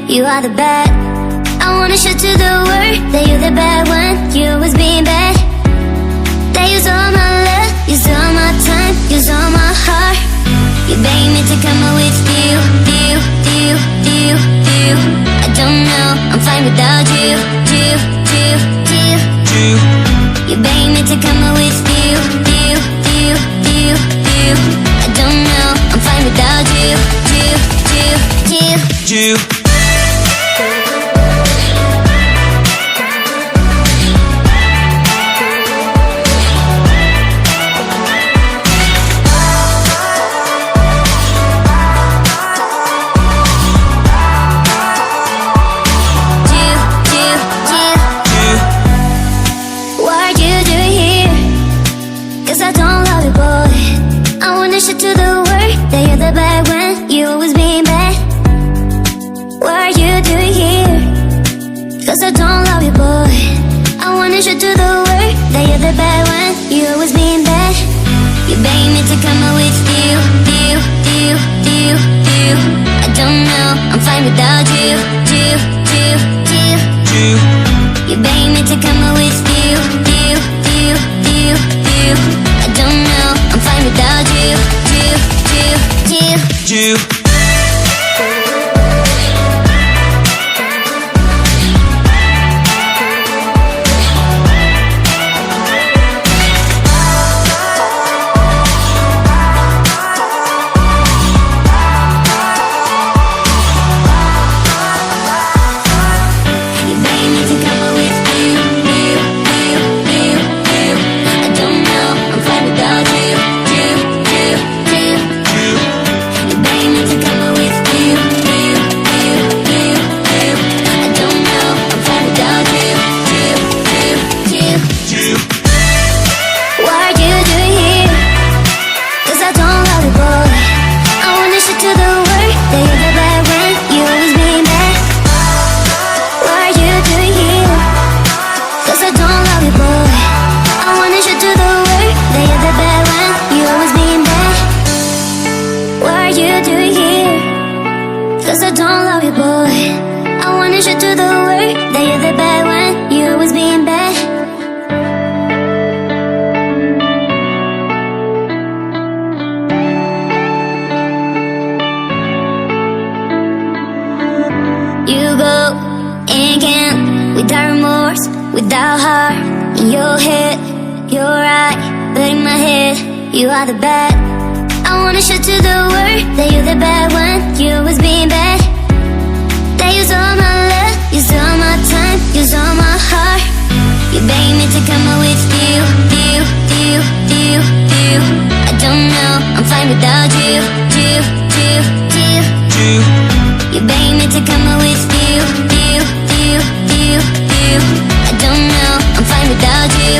you are the bad. I wanna show to the world that you're the bad one. You was being bad. That use all my love, use all my time, use all my heart. You begged me to come out with you. I don't know, I'm fine without you. You begged me to come out with you. I don't know, I'm fine without you. To the world that you're the bad when you always being bad. What are you doing here? Cause I don't love you, boy. I wanna show to the world that you're the bad when you always being bad. You begged me to come out with you. I don't know, I'm fine without you. You begged me to come out with you. I don't know, I'm fine without you. Cause I don't love you, boy. I wanna show to the world that you're the bad one. You always being bad. You go and can't, without remorse, without heart. In your head, you're right, but in my head, you are the bad. I wanna show to the world that you're the bad one. You always being bad. That use all my love, use all my time, use all my heart. You begged me to come out with you. I don't know, I'm fine without you. You begged me to come out with you. I don't know, I'm fine without you.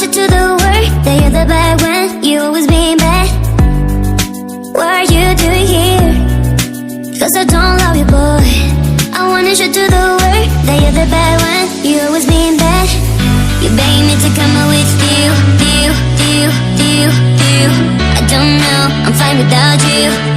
To the world that you're the bad when you always being bad. What are you doing here? Cause I don't love you, boy. I wanna show to the world that you're the bad when you always being bad. You begged me to come out with you. I don't know, I'm fine without you.